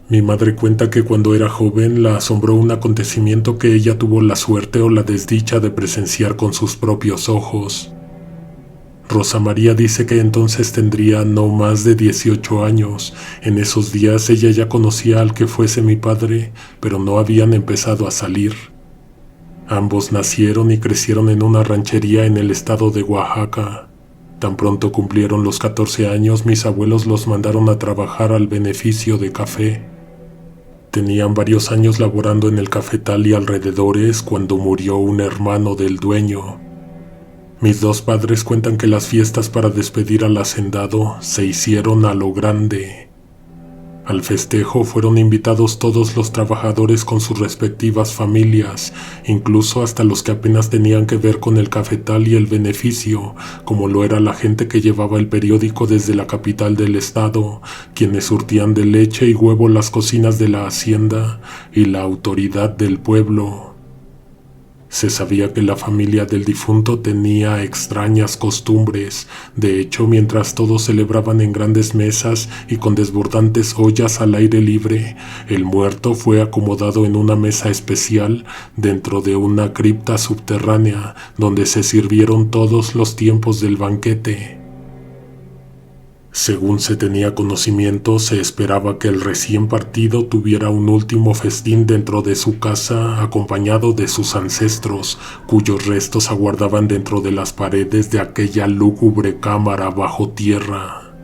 Mi madre cuenta que cuando era joven la asombró un acontecimiento que ella tuvo la suerte o la desdicha de presenciar con sus propios ojos. Rosa María dice que entonces tendría no más de 18 años. En esos días ella ya conocía al que fuese mi padre, pero no habían empezado a salir. Ambos nacieron y crecieron en una ranchería en el estado de Oaxaca. Tan pronto cumplieron los 14 años, mis abuelos los mandaron a trabajar al beneficio de café. Tenían varios años laborando en el cafetal y alrededores cuando murió un hermano del dueño. Mis dos padres cuentan que las fiestas para despedir al hacendado se hicieron a lo grande. Al festejo fueron invitados todos los trabajadores con sus respectivas familias, incluso hasta los que apenas tenían que ver con el cafetal y el beneficio, como lo era la gente que llevaba el periódico desde la capital del estado, quienes surtían de leche y huevo las cocinas de la hacienda y la autoridad del pueblo. Se sabía que la familia del difunto tenía extrañas costumbres. De hecho, mientras todos celebraban en grandes mesas y con desbordantes ollas al aire libre, el muerto fue acomodado en una mesa especial dentro de una cripta subterránea donde se sirvieron todos los tiempos del banquete. Según se tenía conocimiento, se esperaba que el recién partido tuviera un último festín dentro de su casa acompañado de sus ancestros, cuyos restos aguardaban dentro de las paredes de aquella lúgubre cámara bajo tierra.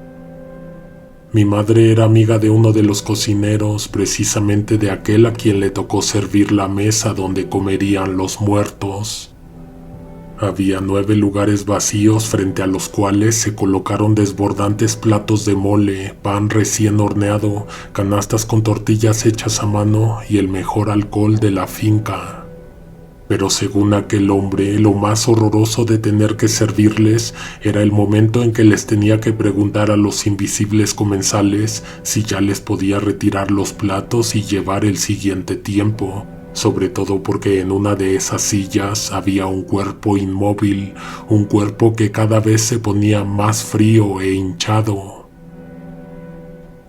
Mi madre era amiga de uno de los cocineros, precisamente de aquel a quien le tocó servir la mesa donde comerían los muertos. Había 9 lugares vacíos frente a los cuales se colocaron desbordantes platos de mole, pan recién horneado, canastas con tortillas hechas a mano y el mejor alcohol de la finca. Pero según aquel hombre, lo más horroroso de tener que servirles era el momento en que les tenía que preguntar a los invisibles comensales si ya les podía retirar los platos y llevar el siguiente tiempo. Sobre todo porque en una de esas sillas había un cuerpo inmóvil, un cuerpo que cada vez se ponía más frío e hinchado.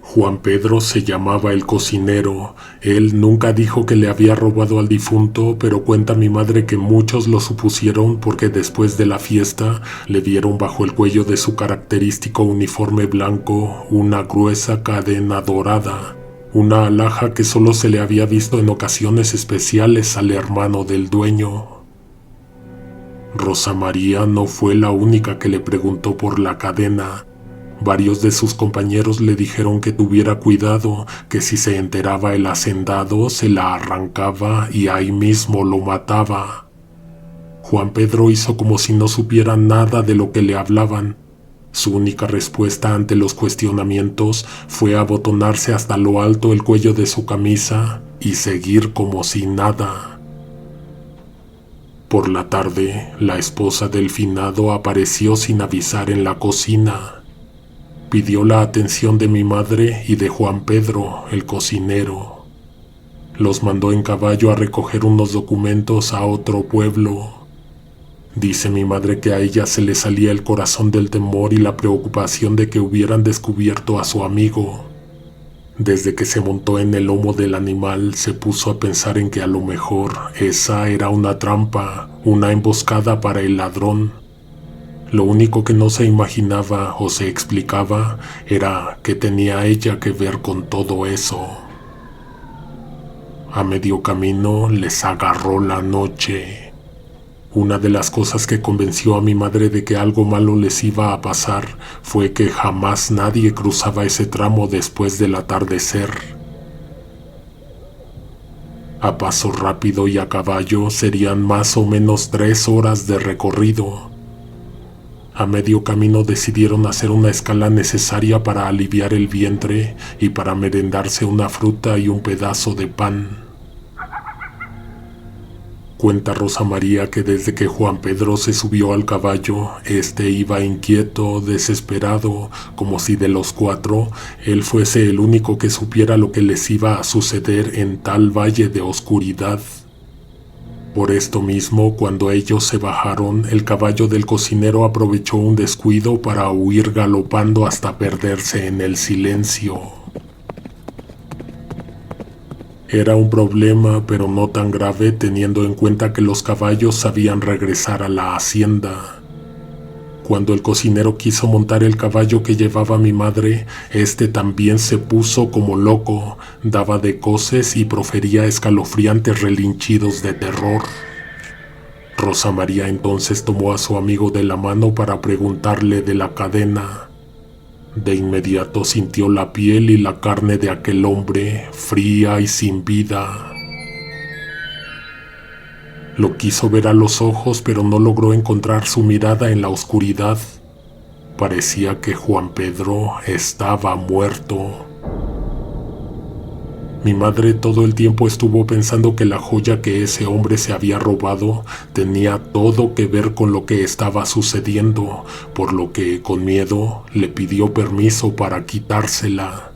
Juan Pedro se llamaba el cocinero. Él nunca dijo que le había robado al difunto, pero cuenta mi madre que muchos lo supusieron porque después de la fiesta le vieron bajo el cuello de su característico uniforme blanco una gruesa cadena dorada. Una alhaja que solo se le había visto en ocasiones especiales al hermano del dueño. Rosa María no fue la única que le preguntó por la cadena. Varios de sus compañeros le dijeron que tuviera cuidado, que si se enteraba el hacendado se la arrancaba y ahí mismo lo mataba. Juan Pedro hizo como si no supiera nada de lo que le hablaban. Su única respuesta ante los cuestionamientos fue abotonarse hasta lo alto el cuello de su camisa y seguir como si nada. Por la tarde, la esposa del finado apareció sin avisar en la cocina. Pidió la atención de mi madre y de Juan Pedro, el cocinero. Los mandó en caballo a recoger unos documentos a otro pueblo. Dice mi madre que a ella se le salía el corazón del temor y la preocupación de que hubieran descubierto a su amigo. Desde que se montó en el lomo del animal, se puso a pensar en que a lo mejor esa era una trampa, una emboscada para el ladrón. Lo único que no se imaginaba o se explicaba era que tenía ella que ver con todo eso. A medio camino les agarró la noche. Una de las cosas que convenció a mi madre de que algo malo les iba a pasar fue que jamás nadie cruzaba ese tramo después del atardecer. A paso rápido y a caballo serían más o menos 3 horas de recorrido. A medio camino decidieron hacer una escala necesaria para aliviar el vientre y para merendarse una fruta y un pedazo de pan. Cuenta Rosa María que desde que Juan Pedro se subió al caballo, este iba inquieto, desesperado, como si de los 4, él fuese el único que supiera lo que les iba a suceder en tal valle de oscuridad. Por esto mismo, cuando ellos se bajaron, el caballo del cocinero aprovechó un descuido para huir galopando hasta perderse en el silencio. Era un problema, pero no tan grave teniendo en cuenta que los caballos sabían regresar a la hacienda. Cuando el cocinero quiso montar el caballo que llevaba mi madre, este también se puso como loco, daba de coces y profería escalofriantes relinchidos de terror. Rosa María entonces tomó a su amigo de la mano para preguntarle de la cadena. De inmediato sintió la piel y la carne de aquel hombre, fría y sin vida. Lo quiso ver a los ojos, pero no logró encontrar su mirada en la oscuridad. Parecía que Juan Pedro estaba muerto. Mi madre todo el tiempo estuvo pensando que la joya que ese hombre se había robado tenía todo que ver con lo que estaba sucediendo, por lo que, con miedo, le pidió permiso para quitársela.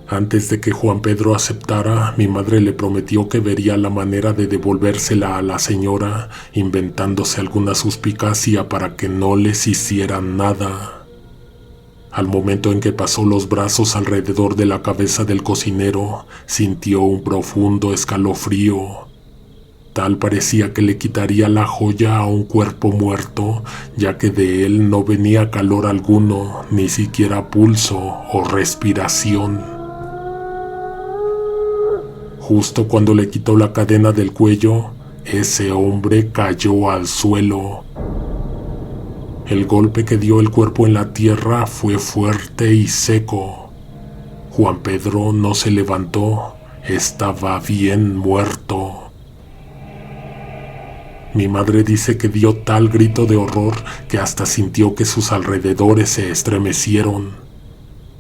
Antes de que Juan Pedro aceptara, mi madre le prometió que vería la manera de devolvérsela a la señora, inventándose alguna suspicacia para que no les hicieran nada. Al momento en que pasó los brazos alrededor de la cabeza del cocinero, sintió un profundo escalofrío. Tal parecía que le quitaría la joya a un cuerpo muerto, ya que de él no venía calor alguno, ni siquiera pulso o respiración. Justo cuando le quitó la cadena del cuello, ese hombre cayó al suelo. El golpe que dio el cuerpo en la tierra fue fuerte y seco. Juan Pedro no se levantó, estaba bien muerto. Mi madre dice que dio tal grito de horror que hasta sintió que sus alrededores se estremecieron.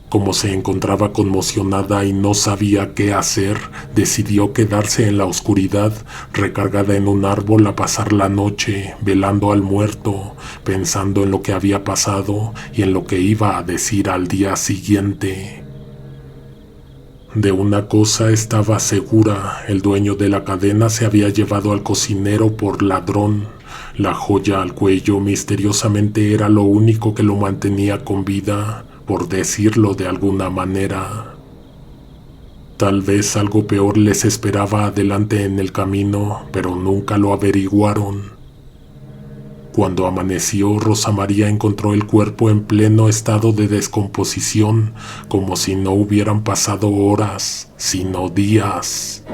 Como se encontraba conmocionada y no sabía qué hacer, decidió quedarse en la oscuridad, recargada en un árbol a pasar la noche, velando al muerto, pensando en lo que había pasado y en lo que iba a decir al día siguiente. De una cosa estaba segura, el dueño de la cadena se había llevado al cocinero por ladrón. La joya al cuello misteriosamente era lo único que lo mantenía con vida, por decirlo de alguna manera. Tal vez algo peor les esperaba adelante en el camino, pero nunca lo averiguaron. Cuando amaneció, Rosa María encontró el cuerpo en pleno estado de descomposición, como si no hubieran pasado horas, sino días.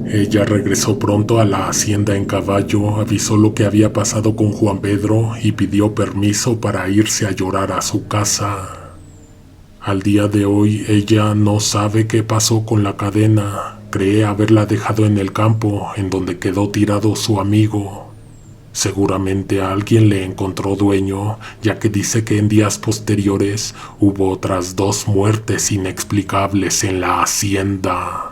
Ella regresó pronto a la hacienda en caballo, avisó lo que había pasado con Juan Pedro y pidió permiso para irse a llorar a su casa. Al día de hoy ella no sabe qué pasó con la cadena, cree haberla dejado en el campo, en donde quedó tirado su amigo. Seguramente alguien le encontró dueño, ya que dice que en días posteriores hubo otras 2 muertes inexplicables en la hacienda.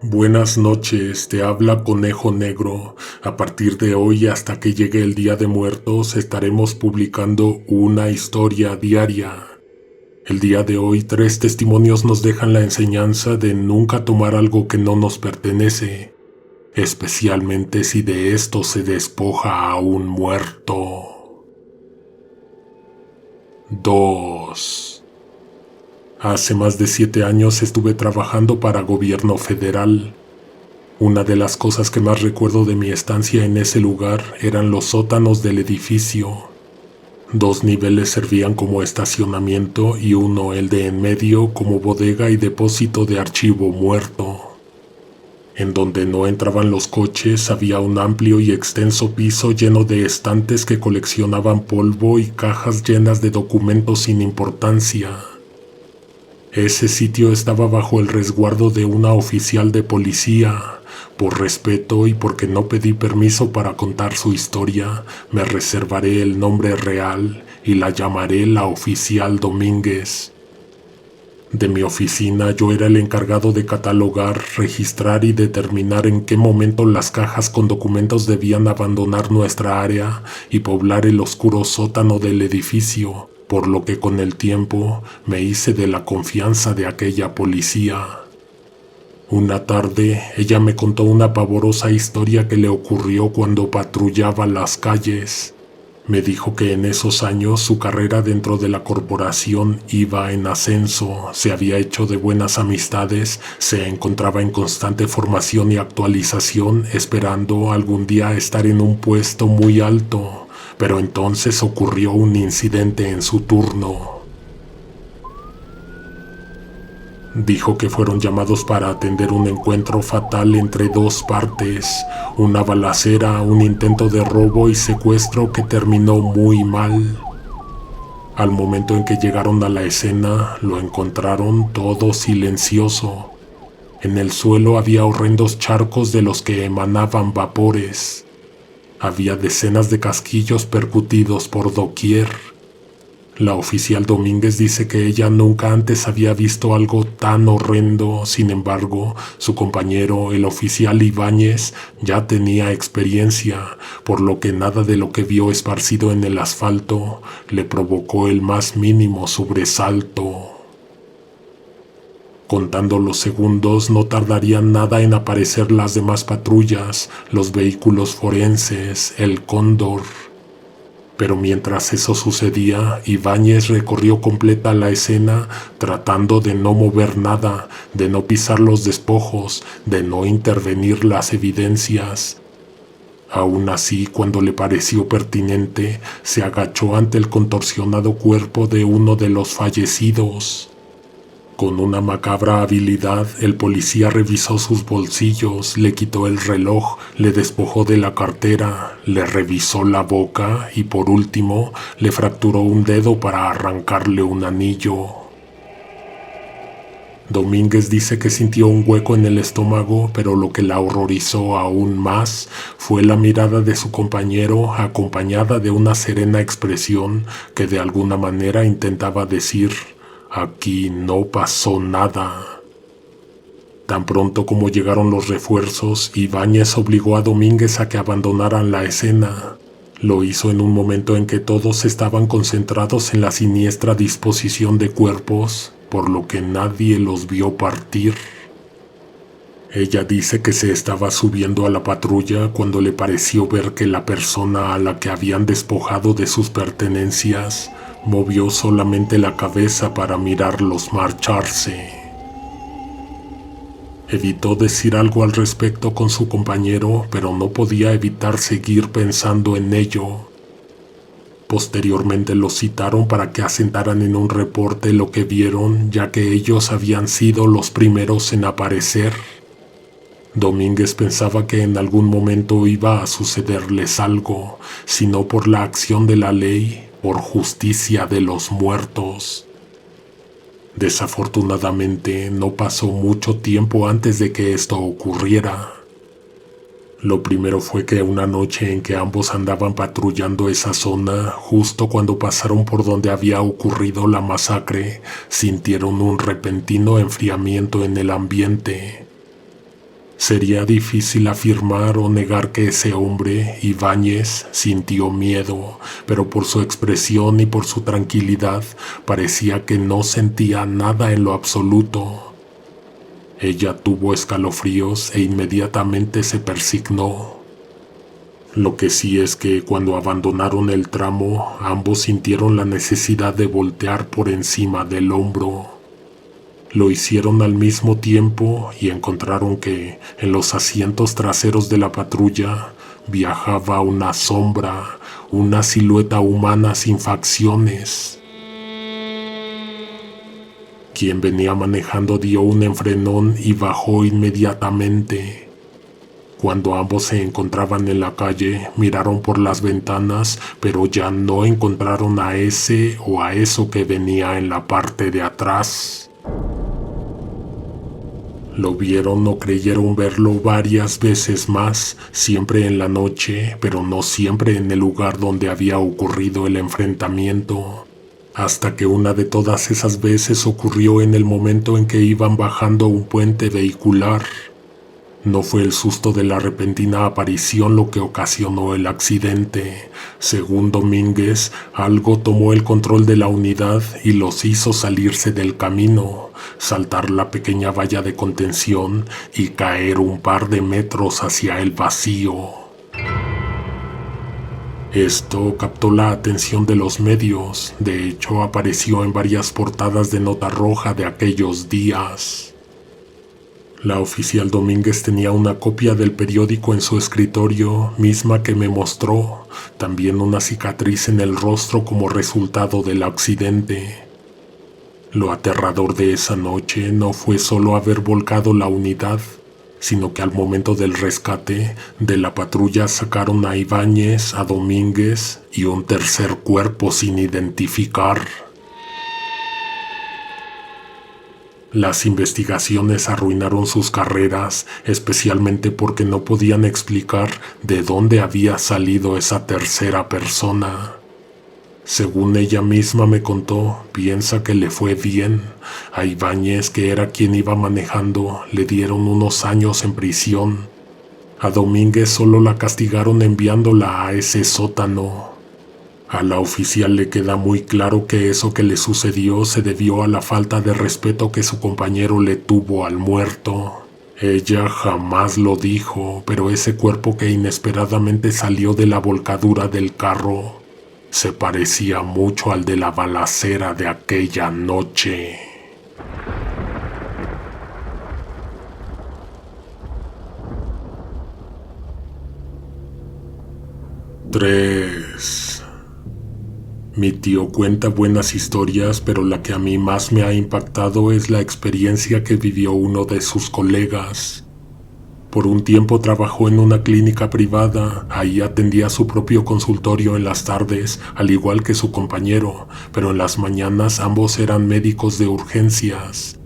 Buenas noches, te habla Conejo Negro. A partir de hoy hasta que llegue el Día de Muertos estaremos publicando una historia diaria. El día de hoy 3 testimonios nos dejan la enseñanza de nunca tomar algo que no nos pertenece, especialmente si de esto se despoja a un muerto. 2. Hace más de 7 años estuve trabajando para gobierno federal. Una de las cosas que más recuerdo de mi estancia en ese lugar eran los sótanos del edificio. 2 niveles servían como estacionamiento y uno, el de en medio, como bodega y depósito de archivo muerto. En donde no entraban los coches había un amplio y extenso piso lleno de estantes que coleccionaban polvo y cajas llenas de documentos sin importancia. Ese sitio estaba bajo el resguardo de una oficial de policía. Por respeto y porque no pedí permiso para contar su historia, me reservaré el nombre real y la llamaré la oficial Domínguez. De mi oficina yo era el encargado de catalogar, registrar y determinar en qué momento las cajas con documentos debían abandonar nuestra área y poblar el oscuro sótano del edificio, por lo que con el tiempo me hice de la confianza de aquella policía. Una tarde ella me contó una pavorosa historia que le ocurrió cuando patrullaba las calles. Me dijo que en esos años su carrera dentro de la corporación iba en ascenso, se había hecho de buenas amistades, se encontraba en constante formación y actualización, esperando algún día estar en un puesto muy alto, pero entonces ocurrió un incidente en su turno. Dijo que fueron llamados para atender un encuentro fatal entre dos partes, una balacera, un intento de robo y secuestro que terminó muy mal. Al momento en que llegaron a la escena, lo encontraron todo silencioso. En el suelo había horrendos charcos de los que emanaban vapores. Había decenas de casquillos percutidos por doquier. La oficial Domínguez dice que ella nunca antes había visto algo tan horrendo. Sin embargo, su compañero, el oficial Ibáñez, ya tenía experiencia, por lo que nada de lo que vio esparcido en el asfalto le provocó el más mínimo sobresalto. Contando los segundos, no tardarían nada en aparecer las demás patrullas, los vehículos forenses, el Cóndor. Pero mientras eso sucedía, Ibáñez recorrió completa la escena tratando de no mover nada, de no pisar los despojos, de no intervenir las evidencias. Aún así, cuando le pareció pertinente, se agachó ante el contorsionado cuerpo de uno de los fallecidos. Con una macabra habilidad, el policía revisó sus bolsillos, le quitó el reloj, le despojó de la cartera, le revisó la boca y por último le fracturó un dedo para arrancarle un anillo. Domínguez dice que sintió un hueco en el estómago, pero lo que la horrorizó aún más fue la mirada de su compañero, acompañada de una serena expresión que de alguna manera intentaba decir: aquí no pasó nada. Tan pronto como llegaron los refuerzos, Ibáñez obligó a Domínguez a que abandonaran la escena. Lo hizo en un momento en que todos estaban concentrados en la siniestra disposición de cuerpos, por lo que nadie los vio partir. Ella dice que se estaba subiendo a la patrulla cuando le pareció ver que la persona a la que habían despojado de sus pertenencias movió solamente la cabeza para mirarlos marcharse. Evitó decir algo al respecto con su compañero, pero no podía evitar seguir pensando en ello. Posteriormente los citaron para que asentaran en un reporte lo que vieron, ya que ellos habían sido los primeros en aparecer. Domínguez pensaba que en algún momento iba a sucederles algo, si no por la acción de la ley, por justicia de los muertos. Desafortunadamente, no pasó mucho tiempo antes de que esto ocurriera. Lo primero fue que una noche en que ambos andaban patrullando esa zona, justo cuando pasaron por donde había ocurrido la masacre, sintieron un repentino enfriamiento en el ambiente. Sería difícil afirmar o negar que ese hombre, Ibáñez, sintió miedo, pero por su expresión y por su tranquilidad parecía que no sentía nada en lo absoluto. Ella tuvo escalofríos e inmediatamente se persignó. Lo que sí es que cuando abandonaron el tramo, ambos sintieron la necesidad de voltear por encima del hombro. Lo hicieron al mismo tiempo y encontraron que en los asientos traseros de la patrulla viajaba una sombra, una silueta humana sin facciones. Quien venía manejando dio un enfrenón y bajó inmediatamente. Cuando ambos se encontraban en la calle, miraron por las ventanas, pero ya no encontraron a ese o a eso que venía en la parte de atrás. Lo vieron o creyeron verlo varias veces más, siempre en la noche, pero no siempre en el lugar donde había ocurrido el enfrentamiento. hasta que una de todas esas veces ocurrió en el momento en que iban bajando un puente vehicular. No fue el susto de la repentina aparición lo que ocasionó el accidente. Según Domínguez, algo tomó el control de la unidad y los hizo salirse del camino, saltar la pequeña valla de contención y caer un par de metros hacia el vacío. Esto captó la atención de los medios. De hecho, apareció en varias portadas de nota roja de aquellos días. La oficial Domínguez tenía una copia del periódico en su escritorio, misma que me mostró, también una cicatriz en el rostro como resultado del accidente. Lo aterrador de esa noche no fue solo haber volcado la unidad, sino que al momento del rescate de la patrulla sacaron a Ibáñez, a Domínguez y un tercer cuerpo sin identificar. Las investigaciones arruinaron sus carreras, especialmente porque no podían explicar de dónde había salido esa tercera persona. Según ella misma me contó, piensa que le fue bien. A Ibáñez, que era quien iba manejando, le dieron unos años en prisión. A Domínguez solo la castigaron enviándola a ese sótano. A la oficial le queda muy claro que eso que le sucedió se debió a la falta de respeto que su compañero le tuvo al muerto. Ella jamás lo dijo, pero ese cuerpo que inesperadamente salió de la volcadura del carro se parecía mucho al de la balacera de aquella noche. Tres. Mi tío cuenta buenas historias, pero la que a mí más me ha impactado es la experiencia que vivió uno de sus colegas. Por un tiempo trabajó en una clínica privada, ahí atendía su propio consultorio en las tardes, al igual que su compañero, pero en las mañanas ambos eran médicos de urgencias.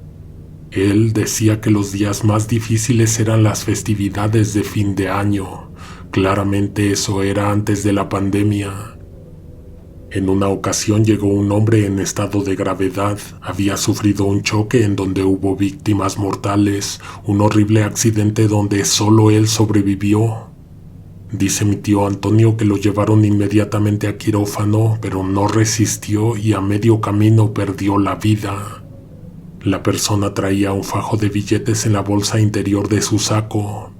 Él decía que los días más difíciles eran las festividades de fin de año. Claramente eso era antes de la pandemia. En una ocasión llegó un hombre en estado de gravedad. Había sufrido un choque en donde hubo víctimas mortales, un horrible accidente donde solo él sobrevivió. Dice mi tío Antonio que lo llevaron inmediatamente a quirófano, pero no resistió y a medio camino perdió la vida. La persona traía un fajo de billetes en la bolsa interior de su saco.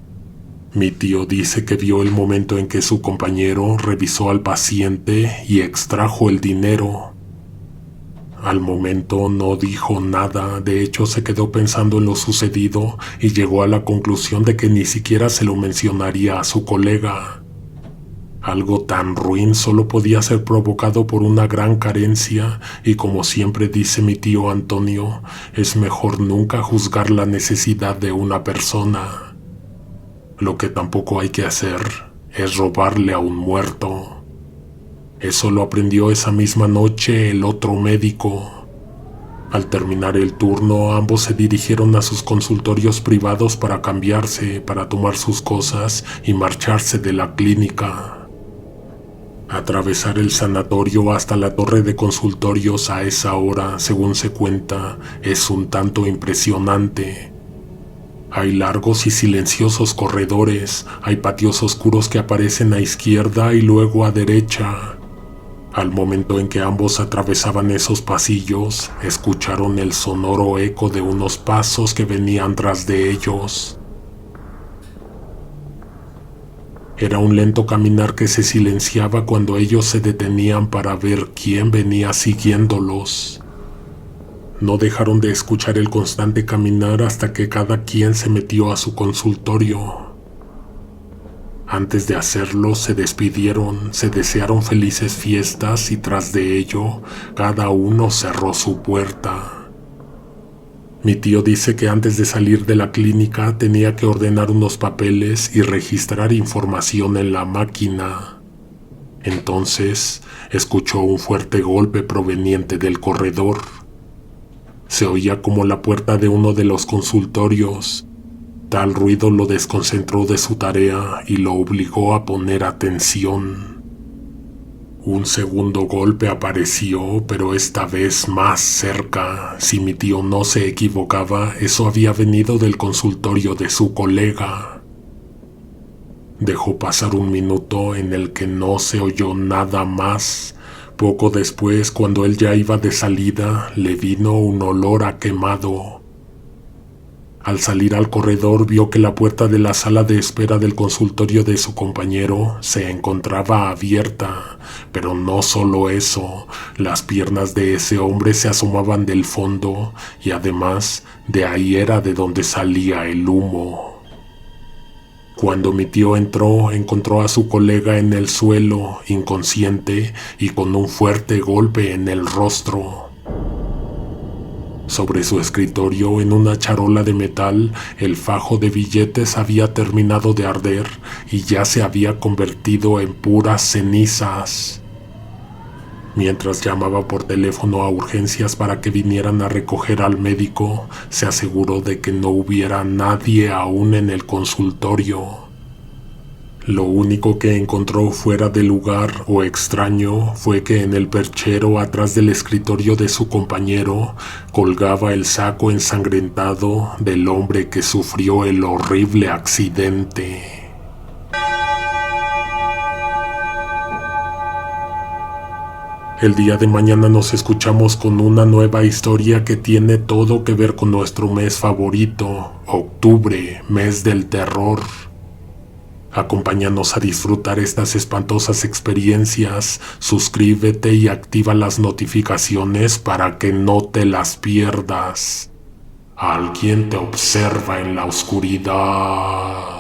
Mi tío dice que vio el momento en que su compañero revisó al paciente y extrajo el dinero. Al momento no dijo nada, de hecho se quedó pensando en lo sucedido y llegó a la conclusión de que ni siquiera se lo mencionaría a su colega. Algo tan ruin solo podía ser provocado por una gran carencia y, como siempre dice mi tío Antonio, es mejor nunca juzgar la necesidad de una persona. Lo que tampoco hay que hacer es robarle a un muerto. Eso lo aprendió esa misma noche el otro médico. Al terminar el turno, ambos se dirigieron a sus consultorios privados para cambiarse, para tomar sus cosas y marcharse de la clínica. Atravesar el sanatorio hasta la torre de consultorios a esa hora, según se cuenta, es un tanto impresionante. Hay largos y silenciosos corredores, hay patios oscuros que aparecen a izquierda y luego a derecha. Al momento en que ambos atravesaban esos pasillos, escucharon el sonoro eco de unos pasos que venían tras de ellos. Era un lento caminar que se silenciaba cuando ellos se detenían para ver quién venía siguiéndolos. No dejaron de escuchar el constante caminar hasta que cada quien se metió a su consultorio. Antes de hacerlo, se despidieron, se desearon felices fiestas y tras de ello, cada uno cerró su puerta. Mi tío dice que antes de salir de la clínica tenía que ordenar unos papeles y registrar información en la máquina. Entonces, escuchó un fuerte golpe proveniente del corredor. Se oía como la puerta de uno de los consultorios. Tal ruido lo desconcentró de su tarea y lo obligó a poner atención. Un segundo golpe apareció, pero esta vez más cerca. Si mi tío no se equivocaba, eso había venido del consultorio de su colega. Dejó pasar un minuto en el que no se oyó nada más. Poco después, cuando él ya iba de salida, le vino un olor a quemado. Al salir al corredor vio que la puerta de la sala de espera del consultorio de su compañero se encontraba abierta, pero no solo eso, las piernas de ese hombre se asomaban del fondo y además de ahí era de donde salía el humo. Cuando mi tío entró, encontró a su colega en el suelo, inconsciente y con un fuerte golpe en el rostro. Sobre su escritorio, en una charola de metal, el fajo de billetes había terminado de arder y ya se había convertido en puras cenizas. Mientras llamaba por teléfono a urgencias para que vinieran a recoger al médico, se aseguró de que no hubiera nadie aún en el consultorio. Lo único que encontró fuera de lugar o extraño fue que en el perchero atrás del escritorio de su compañero colgaba el saco ensangrentado del hombre que sufrió el horrible accidente. El día de mañana nos escuchamos con una nueva historia que tiene todo que ver con nuestro mes favorito, octubre, mes del terror. Acompáñanos a disfrutar estas espantosas experiencias, suscríbete y activa las notificaciones para que no te las pierdas. Alguien te observa en la oscuridad.